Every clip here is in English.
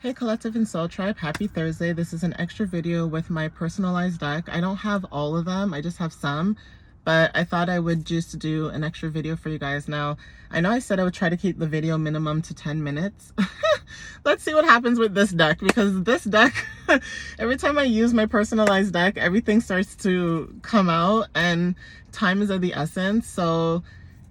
Hey Collective and Soul Tribe, happy Thursday. This is an extra video with my personalized deck. I don't have all of them, I just have some, but I thought I would just do an extra video for you guys. Now, I know I said I would try to keep the video minimum to 10 minutes. Let's see what happens with this deck, because this deck, every time I use my personalized deck, everything starts to come out and time is of the essence. So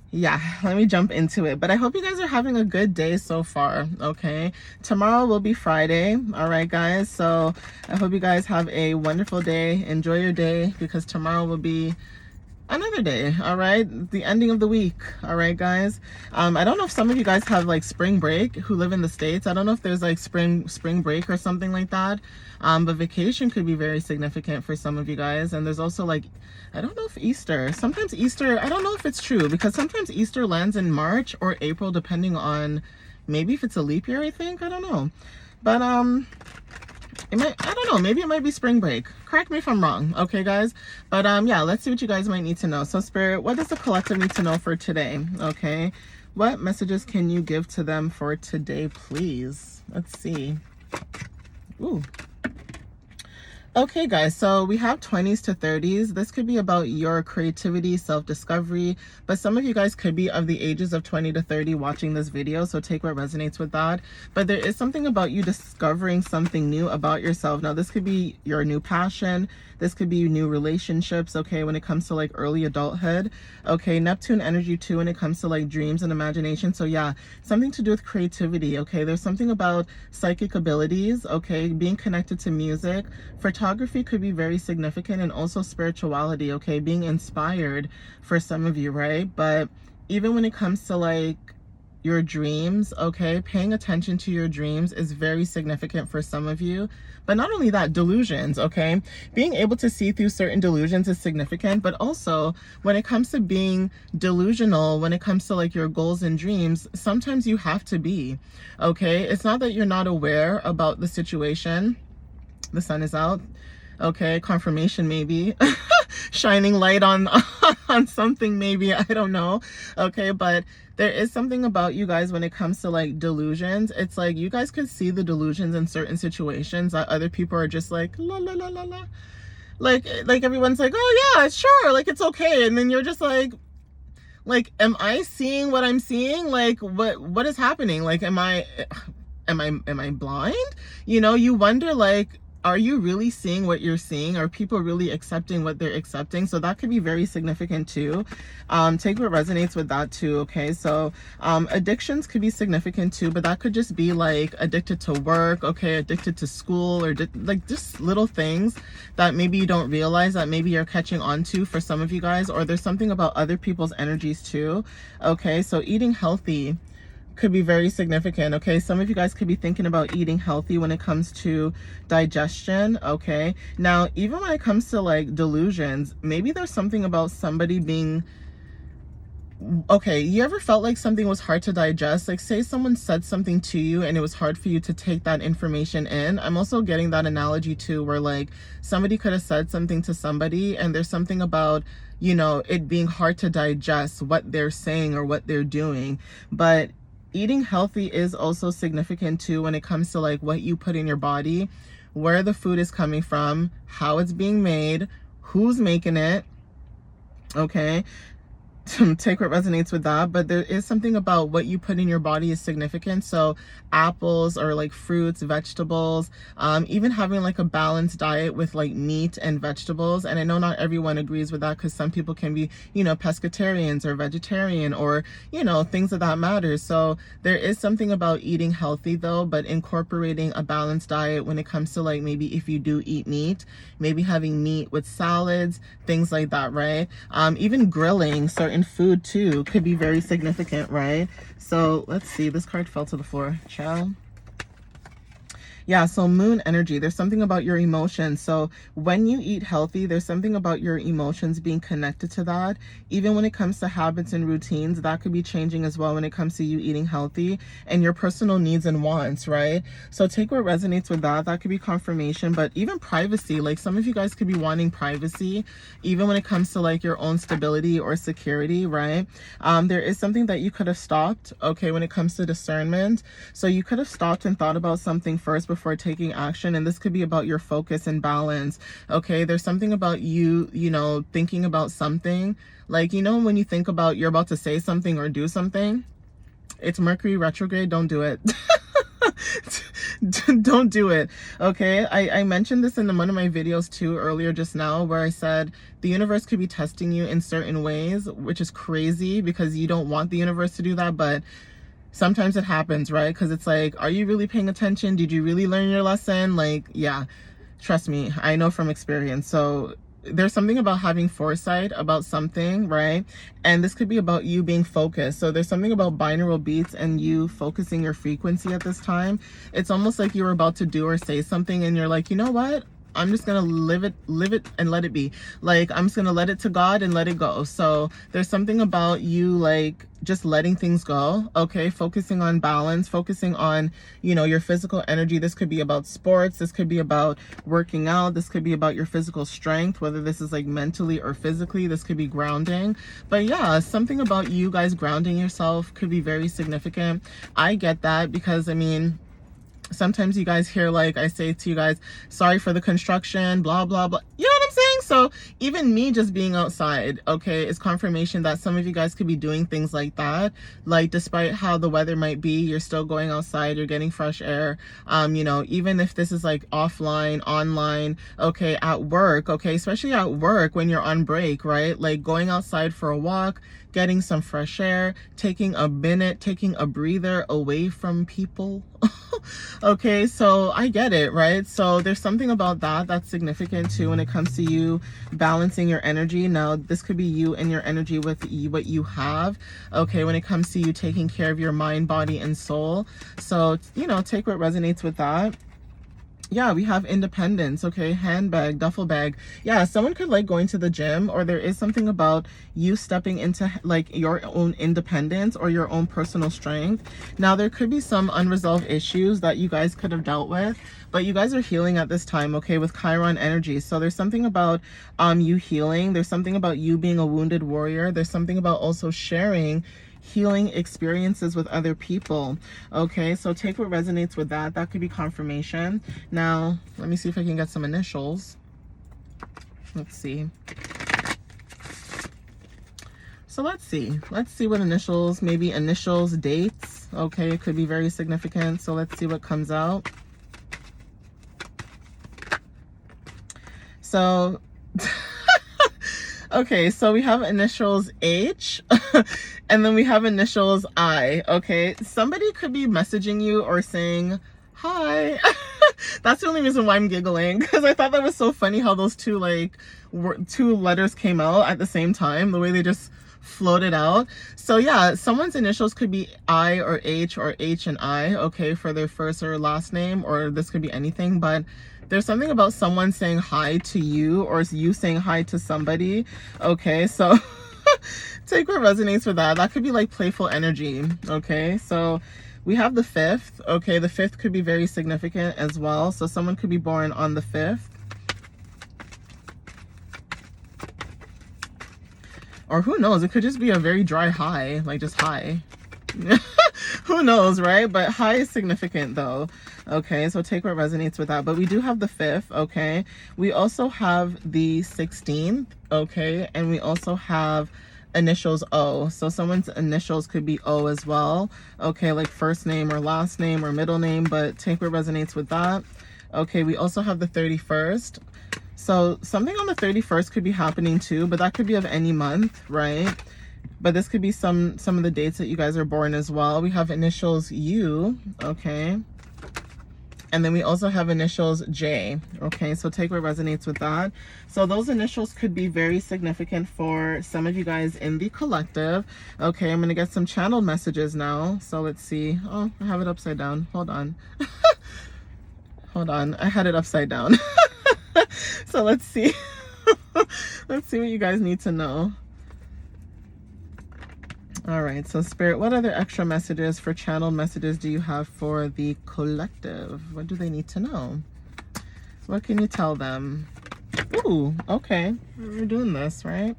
yeah, let me jump into it. But I hope you guys are having a good day so far. Okay, tomorrow will be Friday. All right, guys, so I hope you guys have a wonderful day. Enjoy your day, because tomorrow will be another day. All right, the ending of the week. All right, guys, I don't know if some of you guys have like spring break who live in the States. I don't know if there's like spring break or something like that, but vacation could be very significant for some of you guys. And there's also like, I don't know if Easter, sometimes Easter, I don't know if it's true, because sometimes Easter lands in March or April, depending on maybe if it's a leap year, I think. I don't know, but it might, I don't know, maybe it might be spring break. Correct me if I'm wrong, okay, guys? But yeah, let's see what you guys might need to know. So Spirit, what does the collective need to know for today? Okay, what messages can you give to them for today, please? Let's see. Ooh. Okay, guys, so we have 20s to 30s. This could be about your creativity, self-discovery, but some of you guys could be of the ages of 20 to 30 watching this video, so take what resonates with that. But there is something about you discovering something new about yourself. Now, this could be your new passion. This could be new relationships, okay, when it comes to like early adulthood. Okay, Neptune energy too when it comes to like dreams and imagination. So yeah, something to do with creativity, okay? There's something about psychic abilities, okay? Being connected to music. Photography could be very significant, and also spirituality, okay? Being inspired for some of you, right? But even when it comes to like your dreams, okay, paying attention to your dreams is very significant for some of you. But not only that, delusions, okay, being able to see through certain delusions is significant. But also when it comes to being delusional, when it comes to like your goals and dreams, sometimes you have to be, okay? It's not that you're not aware about the situation. The sun is out, okay, confirmation maybe. Shining light on on something maybe, I don't know, okay? But there is something about you guys when it comes to like delusions. It's like you guys could see the delusions in certain situations that other people are just like la la la la la, like everyone's like, oh yeah, sure, like it's okay, and then you're just like, am I seeing what I'm seeing? Like what is happening? Like am I blind? You know, you wonder, like, are you really seeing what you're seeing? Are people really accepting what they're accepting? So that could be very significant too. Take what resonates with that too, okay? So addictions could be significant too, but that could just be like addicted to work, okay, addicted to school, or like just little things that maybe you don't realize that maybe you're catching on to for some of you guys. Or there's something about other people's energies too, okay? So eating healthy could be very significant, okay? Some of you guys could be thinking about eating healthy when it comes to digestion, okay? Now, even when it comes to like delusions, maybe there's something about somebody being, okay, you ever felt like something was hard to digest? Like say someone said something to you and it was hard for you to take that information in. I'm also getting that analogy too, where like somebody could have said something to somebody and there's something about, you know, it being hard to digest what they're saying or what they're doing. But eating healthy is also significant too when it comes to like what you put in your body, where the food is coming from, how it's being made, who's making it, okay? Take what resonates with that. But there is something about what you put in your body is significant. So apples or like fruits, vegetables, even having like a balanced diet with like meat and vegetables. And I know not everyone agrees with that, because some people can be, you know, pescatarians or vegetarian, or, you know, things of that matter. So there is something about eating healthy though, but incorporating a balanced diet when it comes to like maybe if you do eat meat, maybe having meat with salads, things like that, right? Even grilling certain food too could be very significant, right? So let's see, this card fell to the floor. Ciao. Yeah, so moon energy, there's something about your emotions. So when you eat healthy, there's something about your emotions being connected to that. Even when it comes to habits and routines, that could be changing as well when it comes to you eating healthy and your personal needs and wants, right? So take what resonates with that. That could be confirmation, but even privacy, like some of you guys could be wanting privacy, even when it comes to like your own stability or security, right? There is something that you could have stopped, okay, when it comes to discernment. So you could have stopped and thought about something first before taking action, and this could be about your focus and balance. Okay, there's something about you, you know, thinking about something, like, you know, when you think about you're about to say something or do something, it's Mercury retrograde, don't do it. Don't do it. Okay, I mentioned this in one of my videos too earlier just now, where I said the universe could be testing you in certain ways, which is crazy because you don't want the universe to do that, but sometimes it happens, right? Because it's like, are you really paying attention? Did you really learn your lesson? Like, yeah, trust me, I know from experience. So there's something about having foresight about something, right? And this could be about you being focused. So there's something about binaural beats and you focusing your frequency at this time. It's almost like you were about to do or say something and you're like, you know what? I'm just gonna live it and let it be. Like, I'm just gonna let it to God and let it go. So there's something about you like just letting things go, okay? Focusing on balance, focusing on, you know, your physical energy. This could be about sports, this could be about working out, this could be about your physical strength, whether this is like mentally or physically, this could be grounding. But yeah, something about you guys grounding yourself could be very significant. I get that because I mean, sometimes you guys hear like I say to you guys, sorry for the construction, blah blah blah, you know what I'm saying? So even me just being outside, okay, is confirmation that some of you guys could be doing things like that. Like, despite how the weather might be, you're still going outside, you're getting fresh air. You know, even if this is like offline, online, okay, at work, okay, especially at work when you're on break, right? Like going outside for a walk, getting some fresh air, taking a minute, taking a breather away from people. Okay, so I get it, right? So there's something about that that's significant too when it comes to you balancing your energy. Now, this could be you and your energy with what you have, okay, when it comes to you taking care of your mind, body, and soul. So, you know, take what resonates with that. Yeah, we have independence, okay, handbag, duffel bag. Yeah, someone could like going to the gym, or there is something about you stepping into like your own independence or your own personal strength. Now, there could be some unresolved issues that you guys could have dealt with, but you guys are healing at this time, okay, with Chiron energy. So there's something about you healing. There's something about you being a wounded warrior. There's something about also sharing healing experiences with other people, okay? So take what resonates with that. That could be confirmation. Now let me see if I can get some initials. Let's see. So let's see what initials, maybe initials, dates, okay? It could be very significant. So let's see what comes out. So okay, so we have initials H and then we have initials I, okay? Somebody could be messaging you or saying, hi. That's the only reason why I'm giggling, because I thought that was so funny how those two letters came out at the same time, the way they just floated out. So yeah, someone's initials could be I or H and I, okay, for their first or last name, or this could be anything, but there's something about someone saying hi to you or you saying hi to somebody, okay? So take what resonates with that. That could be like playful energy, okay? So we have the 5th, okay? The 5th could be very significant as well. So someone could be born on the 5th. Or who knows, it could just be a very dry high, like just high. Who knows, right? But high is significant though. Okay, so take what resonates with that. But we do have the 5th, okay? We also have the 16th, okay? And we also have initials O. So someone's initials could be O as well. Okay, like first name or last name or middle name, but take what resonates with that. Okay, we also have the 31st. So something on the 31st could be happening too, but that could be of any month, right? But this could be some of the dates that you guys are born as well. We have initials U, okay? And then we also have initials J, okay? So take what resonates with that. So those initials could be very significant for some of you guys in the collective. Okay, I'm gonna get some channeled messages now. So let's see. Oh, I have it upside down. Hold on. Hold on, I had it upside down. So let's see. Let's see what you guys need to know. All right, so Spirit, what other extra messages for channeled messages do you have for the collective? What do they need to know? What can you tell them? Ooh, okay, we're doing this, right?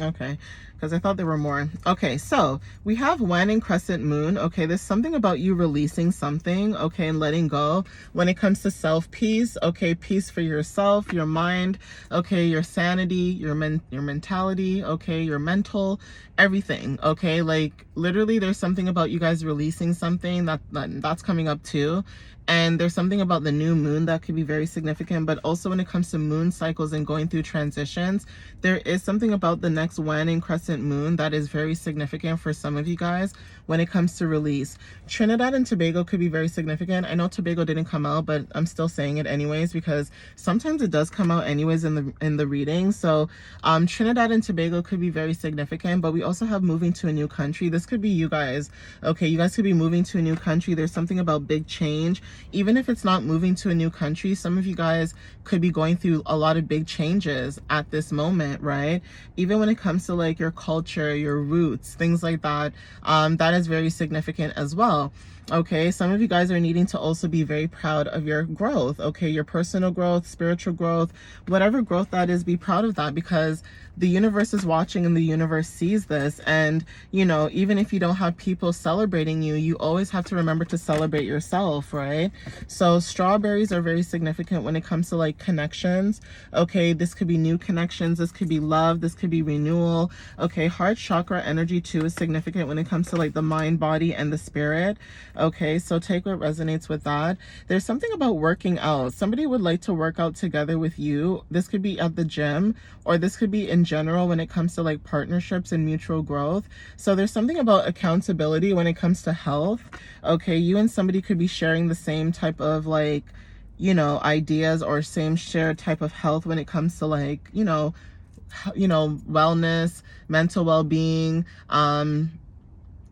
Okay, because I thought there were more. Okay, so we have when in crescent moon. Okay, there's something about you releasing something, okay, and letting go when it comes to self-peace. Okay, peace for yourself, your mind, okay, your sanity, your mentality, okay, your mental, everything. Okay, like literally there's something about you guys releasing something that's coming up too. And there's something about the new moon that could be very significant, but also when it comes to moon cycles and going through transitions, there is something about the next when in crescent moon that is very significant for some of you guys when it comes to release. Trinidad and Tobago could be very significant. I know Tobago didn't come out, but I'm still saying it anyways because sometimes it does come out anyways in the reading. So Trinidad and Tobago could be very significant, but we also have moving to a new country. This could be you guys. Okay, you guys could be moving to a new country. There's something about big change. Even if it's not moving to a new country, some of you guys could be going through a lot of big changes at this moment, right? Even when it comes to like your culture, your roots, things like that, that is very significant as well. Okay, some of you guys are needing to also be very proud of your growth, okay, your personal growth, spiritual growth, whatever growth that is, be proud of that because the universe is watching and the universe sees this. And, you know, even if you don't have people celebrating you, you always have to remember to celebrate yourself, right? So strawberries are very significant when it comes to like connections. Okay, this could be new connections, this could be love, this could be renewal. Okay, heart chakra energy too is significant when it comes to like the mind, body, and the spirit. Okay, so take what resonates with that. There's something about working out. Somebody would like to work out together with you. This could be at the gym, or this could be in general when it comes to like partnerships and mutual growth. So there's something about accountability when it comes to health. Okay, you and somebody could be sharing the same type of like, you know, ideas or same shared type of health when it comes to like, you know, wellness, mental well-being,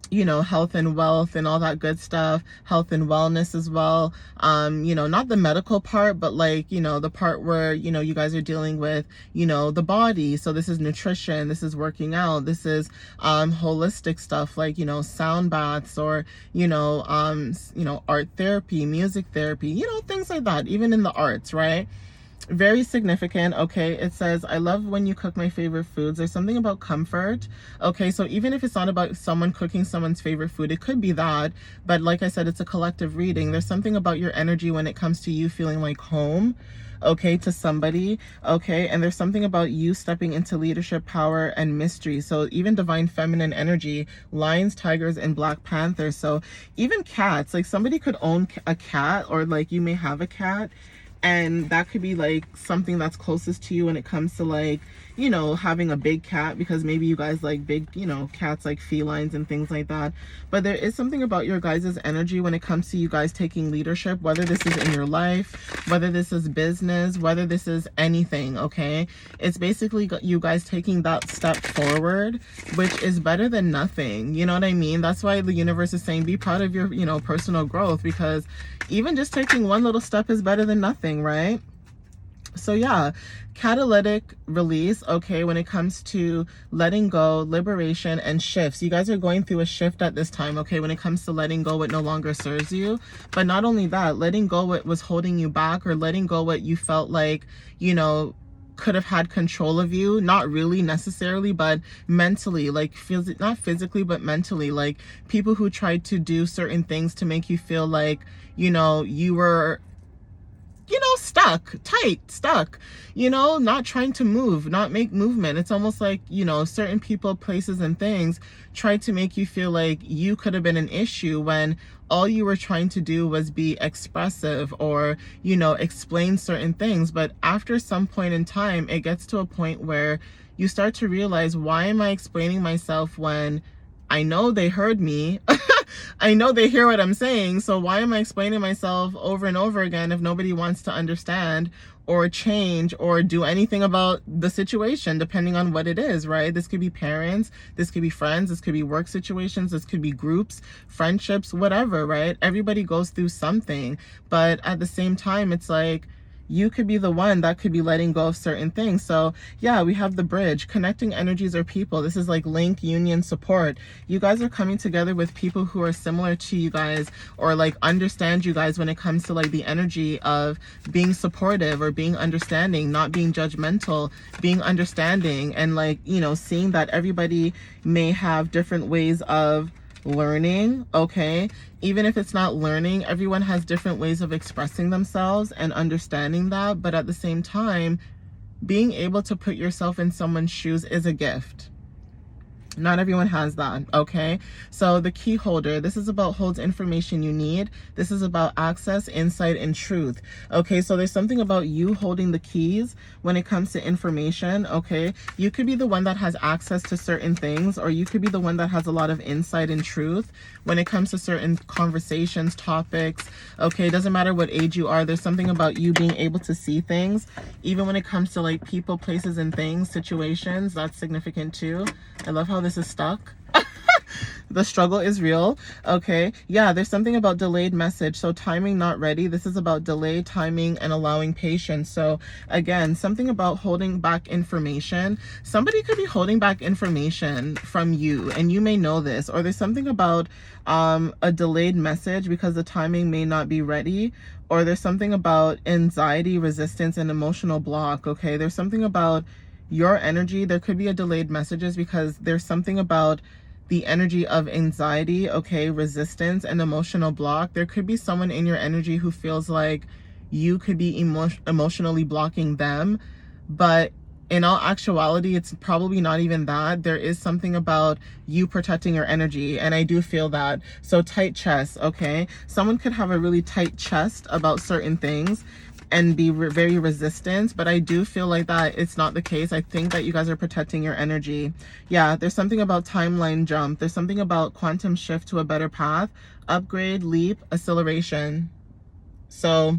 you know, health and wealth and all that good stuff, health and wellness as well. You know, not the medical part, but like, you know, the part where, you know, you guys are dealing with, you know, the body. So this is nutrition, this is working out, this is holistic stuff like, you know, sound baths or, you know, art therapy, music therapy, you know, things like that, even in the arts, right? Very significant. Okay, it says, I love when you cook my favorite foods. There's something about comfort. Okay, so even if it's not about someone cooking someone's favorite food, it could be that, but like I said, it's a collective reading. There's something about your energy when it comes to you feeling like home, okay, to somebody. Okay, and there's something about you stepping into leadership, power, and mystery. So even divine feminine energy, lions, tigers, and black panthers. So even cats, like somebody could own a cat, or like you may have a cat, and that could be like something that's closest to you when it comes to like, you know, having a big cat, because maybe you guys like big, you know, cats like felines and things like that. But there is something about your guys' energy when it comes to you guys taking leadership, whether this is in your life, whether this is business, whether this is anything. Okay, it's basically you guys taking that step forward, which is better than nothing. You know what I mean? That's why the universe is saying be proud of your, you know, personal growth, because even just taking one little step is better than nothing, right? So yeah, catalytic release. Okay, when it comes to letting go, liberation, and shifts, you guys are going through a shift at this time. Okay, when it comes to letting go what no longer serves you, but not only that, letting go what was holding you back, or letting go what you felt like, you know, could have had control of you. Not really necessarily, but mentally, like not physically but mentally, like people who tried to do certain things to make you feel like, you know, you were, you know, stuck, you know, not trying to move, not make movement. It's almost like, you know, certain people, places, and things tried to make you feel like you could have been an issue when all you were trying to do was be expressive or, you know, explain certain things. But after some point in time, it gets to a point where you start to realize, why am I explaining myself when I know they heard me? I know they hear what I'm saying, so why am I explaining myself over and over again if nobody wants to understand or change or do anything about the situation, depending on what it is, right? This could be parents, this could be friends, this could be work situations, this could be groups, friendships, whatever, right? Everybody goes through something, but at the same time, it's like, you could be the one that could be letting go of certain things. So yeah, we have the bridge, connecting energies or people. This is like link, union, support. You guys are coming together with people who are similar to you guys, or like understand you guys when it comes to like the energy of being supportive or being understanding, not being judgmental, being understanding, and like, you know, seeing that everybody may have different ways of learning, okay? Even if it's not learning, everyone has different ways of expressing themselves and understanding that. But at the same time, being able to put yourself in someone's shoes is a gift. Not everyone has that, okay? So the key holder, this is about holds information you need. This is about access, insight, and truth, okay? So there's something about you holding the keys when it comes to information, okay? You could be the one that has access to certain things, or you could be the one that has a lot of insight and truth when it comes to certain conversations, topics, okay? It doesn't matter what age you are. There's something about you being able to see things, even when it comes to like people, places, and things, situations. That's significant too. I love how this is stuck. The struggle is real, okay? Yeah, there's something about delayed message. So timing not ready. This is about delay, timing, and allowing patience. So again, something about holding back information. Somebody could be holding back information from you, and you may know this. Or there's something about a delayed message because the timing may not be ready. Or there's something about anxiety, resistance, and emotional block, okay? There's something about your energy. There could be a delayed messages because there's something about the energy of anxiety, okay, resistance, and emotional block. There could be someone in your energy who feels like you could be emotionally blocking them, but in all actuality, it's probably not even that. There is something about you protecting your energy, and I do feel that. So tight chest, okay? Someone could have a really tight chest about certain things and be very resistant, but I do feel like that it's not the case. I think that you guys are protecting your energy. Yeah, there's something about timeline jump. There's something about quantum shift to a better path, upgrade, leap, acceleration. So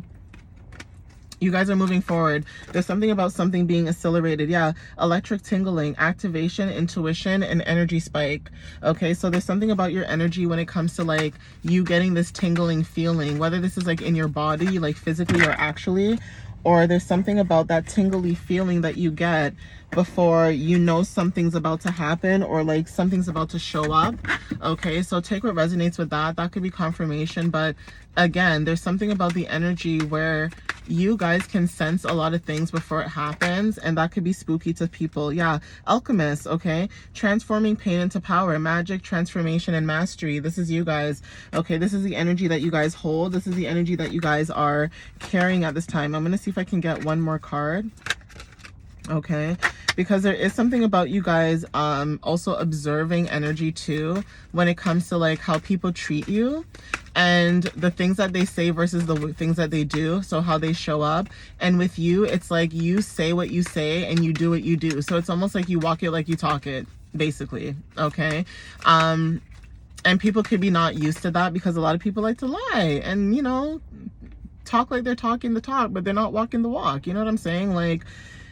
you guys are moving forward. There's something about something being accelerated. Yeah, electric tingling, activation, intuition, and energy spike. Okay, so there's something about your energy when it comes to like you getting this tingling feeling, whether this is like in your body, like physically or actually, or there's something about that tingly feeling that you get before you know something's about to happen or like something's about to show up. Okay, so take what resonates with that. That could be confirmation, but again, there's something about the energy where you guys can sense a lot of things before it happens, and that could be spooky to people. Yeah, alchemist, okay? Transforming pain into power, magic, transformation, and mastery. This is you guys, okay? This is the energy that you guys hold. This is the energy that you guys are carrying at this time. I'm gonna see if I can get one more card. Okay, because there is something about you guys also observing energy too when it comes to like how people treat you and the things that they say versus the things that they do, so how they show up. And with you, it's like you say what you say and you do what you do, so it's almost like you walk it like you talk it, basically. Okay, and people could be not used to that because a lot of people like to lie and, you know, talk like they're talking the talk but they're not walking the walk, you know what I'm saying? Like,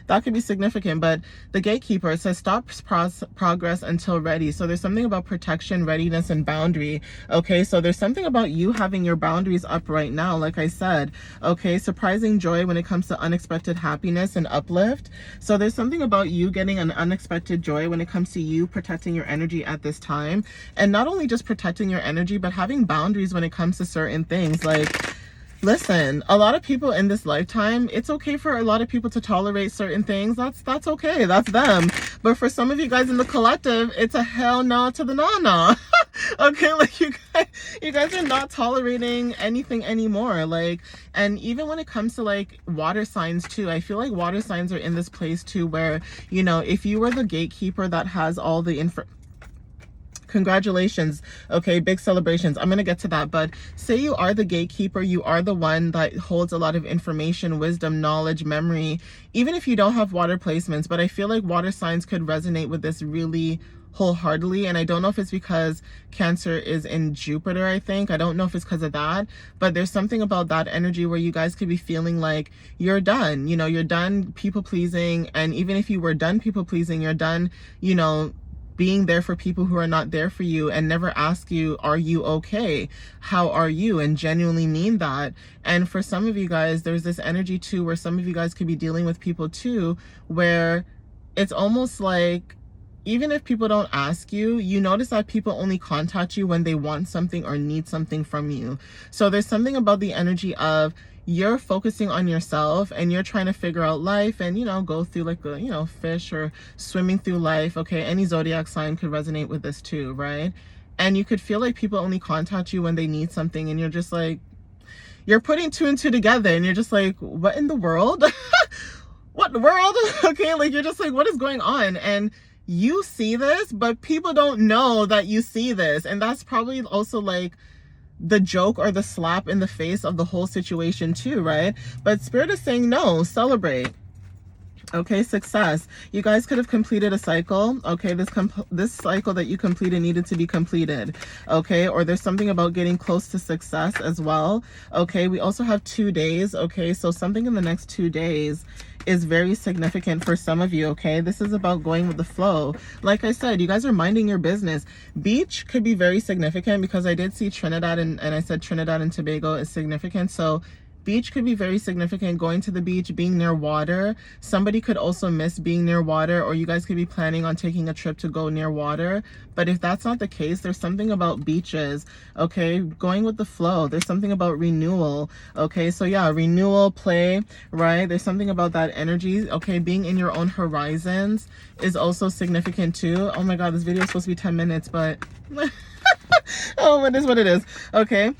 that could be significant. But the gatekeeper, it says stops progress until ready. So there's something about protection, readiness, and boundary. Okay, so there's something about you having your boundaries up right now, like I said. Okay, surprising joy when it comes to unexpected happiness and uplift. So there's something about you getting an unexpected joy when it comes to you protecting your energy at this time. And not only just protecting your energy, but having boundaries when it comes to certain things. Like, listen, a lot of people in this lifetime, it's okay for a lot of people to tolerate certain things. That's okay. That's them. But for some of you guys in the collective, it's a hell no to the no. Okay, like you guys are not tolerating anything anymore. Like, and even when it comes to like water signs too, I feel like water signs are in this place too where, you know, if you were the gatekeeper that has all the congratulations, okay, big celebrations, I'm gonna get to that. But say you are the gatekeeper, you are the one that holds a lot of information, wisdom, knowledge, memory, even if you don't have water placements. But I feel like water signs could resonate with this really wholeheartedly. And I don't know if it's because Cancer is in Jupiter, I think. I don't know if it's because of that, but there's something about that energy where you guys could be feeling like you're done, you know, you're done people pleasing. And even if you were done people pleasing, you're done, you know, being there for people who are not there for you, and never ask you, are you okay? How are you? And genuinely mean that. And for some of you guys, there's this energy too, where some of you guys could be dealing with people too, where it's almost like, even if people don't ask you, you notice that people only contact you when they want something or need something from you. So there's something about the energy of, you're focusing on yourself and you're trying to figure out life and, you know, go through like a, you know, fish or swimming through life. Okay, any zodiac sign could resonate with this too, right? And you could feel like people only contact you when they need something, and you're just like, you're putting two and two together and you're just like, what in the world? What world? Okay, like you're just like, what is going on? And you see this, but people don't know that you see this. And that's probably also like the joke or the slap in the face of the whole situation too, right? But Spirit is saying, no, celebrate. Okay, success. You guys could have completed a cycle. Okay, this cycle that you completed needed to be completed. Okay, or there's something about getting close to success as well. Okay, we also have 2 days. Okay, so something in the next 2 days is very significant for some of you. Okay, this is about going with the flow. Like I said, you guys are minding your business. Beach could be very significant, because I did see Trinidad, and I said Trinidad and Tobago is significant. So beach could be very significant. Going to the beach, being near water. Somebody could also miss being near water, or you guys could be planning on taking a trip to go near water. But if that's not the case, there's something about beaches. Okay, going with the flow. There's something about renewal. Okay, so yeah, renewal, play, right? There's something about that energy. Okay, being in your own horizons is also significant too. Oh my god, this video is supposed to be 10 minutes, but oh, it is what it is. Okay,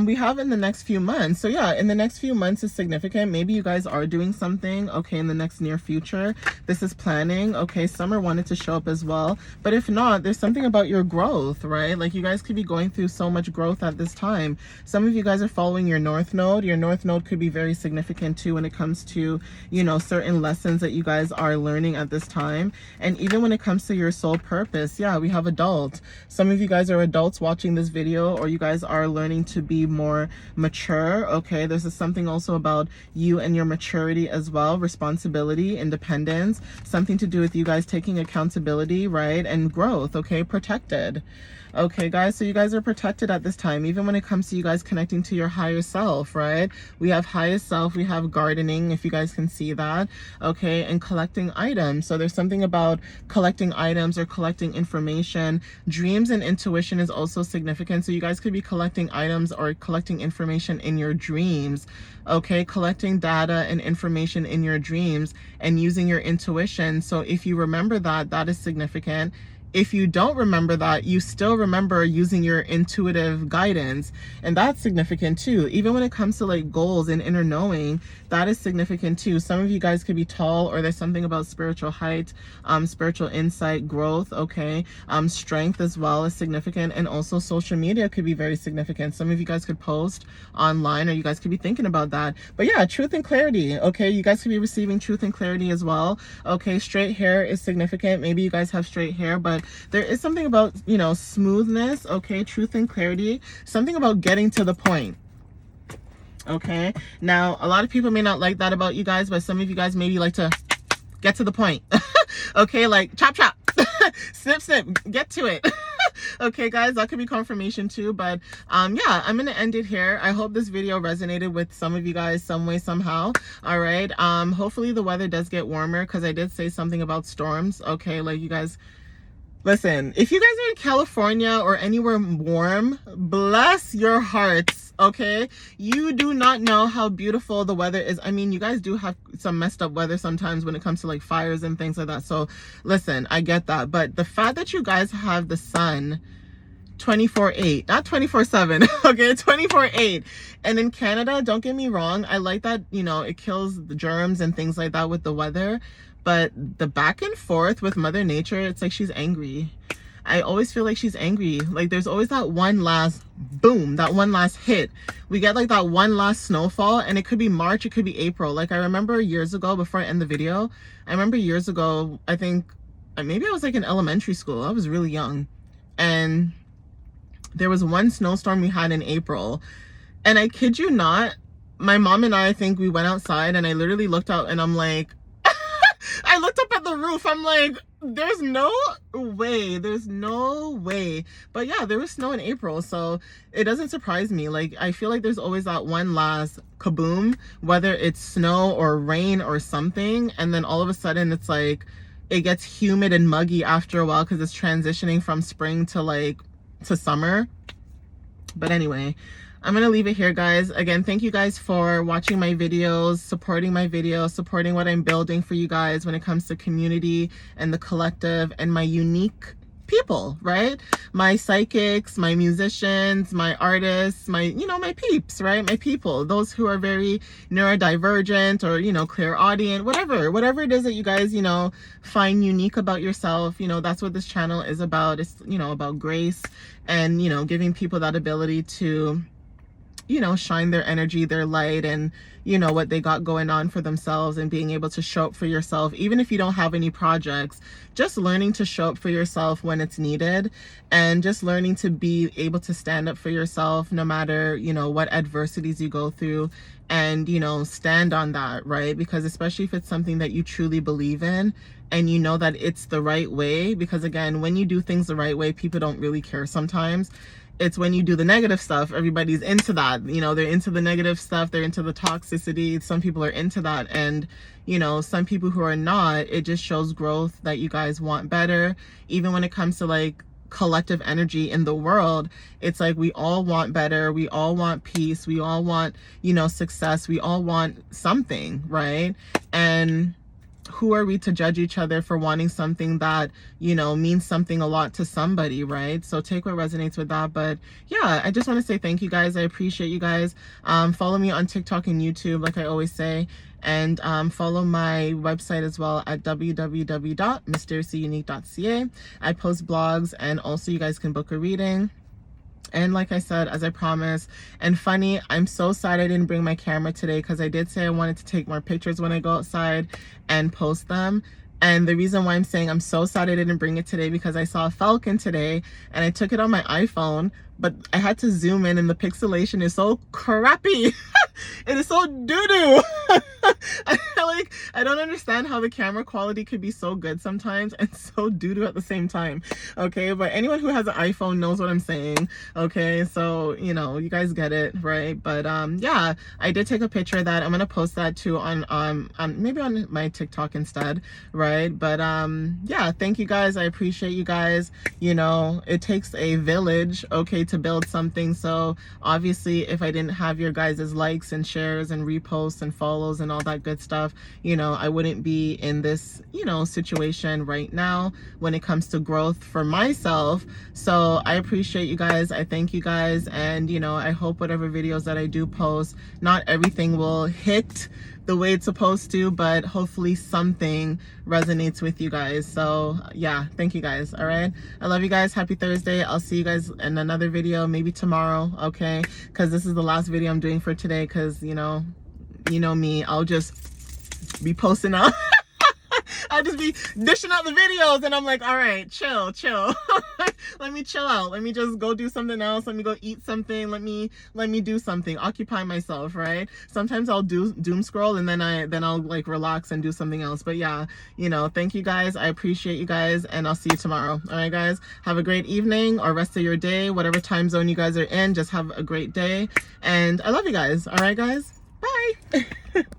we have in the next few months. So yeah, in the next few months is significant. Maybe you guys are doing something, okay, in the next near future. This is planning. Okay, summer wanted to show up as well. But if not, there's something about your growth, right? Like you guys could be going through so much growth at this time. Some of you guys are following your North Node. Your North Node could be very significant too when it comes to, you know, certain lessons that you guys are learning at this time. And even when it comes to your soul purpose, yeah, we have adult. Some of you guys are adults watching this video, or you guys are learning to be more mature. Okay, there's something also about you and your maturity as well, responsibility, independence, something to do with you guys taking accountability, right? And growth. Okay, protected. Okay, guys, so you guys are protected at this time, even when it comes to you guys connecting to your higher self, right? We have highest self, we have gardening, if you guys can see that, okay, and collecting items. So there's something about collecting items or collecting information. Dreams and intuition is also significant. So you guys could be collecting items or collecting information in your dreams, okay, collecting data and information in your dreams and using your intuition. So if you remember that, that is significant. If you don't remember that, you still remember using your intuitive guidance, and that's significant too. Even when it comes to like goals and inner knowing, that is significant too. Some of you guys could be tall, or there's something about spiritual height, spiritual insight, growth, okay, strength as well is significant. And also social media could be very significant. Some of you guys could post online, or you guys could be thinking about that. But yeah, truth and clarity, okay, you guys could be receiving truth and clarity as well. Okay, straight hair is significant. Maybe you guys have straight hair, but there is something about, you know, smoothness, okay, truth and clarity, something about getting to the point. Okay, now a lot of people may not like that about you guys, but some of you guys maybe like to get to the point. Okay, like chop chop, snip snip, get to it. Okay, guys, that could be confirmation too. But yeah, I'm gonna end it here. I hope this video resonated with some of you guys some way, somehow. All right, hopefully the weather does get warmer, because I did say something about storms. Okay, like you guys, listen, if you guys are in California or anywhere warm, bless your hearts, okay? You do not know how beautiful the weather is. I mean, you guys do have some messed up weather sometimes when it comes to like fires and things like that. So listen, I get that. But the fact that you guys have the sun 24/8, not 24/7, okay, 24/8. And in Canada, don't get me wrong, I like that, you know, it kills the germs and things like that with the weather. But the back and forth with Mother Nature, it's like she's angry. I always feel like she's angry. Like there's always that one last boom, that one last hit. We get like that one last snowfall, and it could be March, it could be April. Like I remember years ago, before I end the video, I remember years ago, I think maybe I was like in elementary school. I was really young. And there was one snowstorm we had in April. And I kid you not, my mom and I think we went outside, and I literally looked out and I'm like, I looked up at the roof. I'm like, there's no way. There's no way. But yeah, there was snow in April. So it doesn't surprise me. Like, I feel like there's always that one last kaboom, whether it's snow or rain or something. And then all of a sudden it's like, it gets humid and muggy after a while because it's transitioning from spring to summer. But anyway, I'm gonna leave it here, guys. Again, thank you guys for watching my videos, supporting my videos, supporting what I'm building for you guys when it comes to community and the collective and my unique people, right? My psychics, my musicians, my artists, my peeps, right? My people, those who are very neurodivergent or, clairaudient, whatever it is that you guys, find unique about yourself, that's what this channel is about. It's, about grace and, giving people that ability to shine their energy, their light, and what they got going on for themselves, and being able to show up for yourself even if you don't have any projects. Just learning to show up for yourself when it's needed, and just learning to be able to stand up for yourself no matter what adversities you go through, and stand on that, right? Because especially if it's something that you truly believe in and that it's the right way, because again, when you do things the right way, people don't really care sometimes. It's when you do the negative stuff, everybody's into that. They're into the negative stuff. They're into the toxicity. Some people are into that. And, some people who are not, it just shows growth that you guys want better. Even when it comes to like collective energy in the world, it's like we all want better. We all want peace. We all want, success. We all want something, right? And who are we to judge each other for wanting something that means something a lot to somebody, right? So take what resonates with that. But yeah, I just want to say thank you guys. I appreciate you guys. Follow me on TikTok and YouTube, like I always say, and follow my website as well at www.mysteriouslyunique.ca. I post blogs, and also you guys can book a reading. And like I said, as I promised, and funny, I'm so sad I didn't bring my camera today, because I did say I wanted to take more pictures when I go outside and post them. And the reason why I'm saying I'm so sad I didn't bring it today, because I saw a falcon today and I took it on my iPhone, but I had to zoom in and the pixelation is so crappy. It is so doo-doo. I don't understand how the camera quality could be so good sometimes and so doo-doo at the same time. Okay, but anyone who has an iPhone knows what I'm saying. Okay, so you guys get it, right? But yeah, I did take a picture of that. I'm gonna post that too on maybe on my TikTok instead, right? But yeah, thank you guys. I appreciate you guys. It takes a village, okay, to build something. So obviously, if I didn't have your guys' likes and shares and reposts and follows and all that good stuff, I wouldn't be in this situation right now when it comes to growth for myself. So I appreciate you guys. I thank you guys, and I hope whatever videos that I do post, not everything will hit the way it's supposed to, but hopefully something resonates with you guys. So yeah, thank you guys. All right, I love you guys. Happy Thursday. I'll see you guys in another video, maybe tomorrow, okay? Because this is the last video I'm doing for today, because you know me, I'll just be posting out I'll just be dishing out the videos, and I'm like, all right, chill. Let me chill out. Let me just go do something else. Let me go eat something. Let me do something. Occupy myself, right? Sometimes I'll doom scroll, and then I'll like relax and do something else. But yeah, thank you guys. I appreciate you guys, and I'll see you tomorrow. All right, guys. Have a great evening or rest of your day, whatever time zone you guys are in. Just have a great day, and I love you guys. All right, guys. Bye.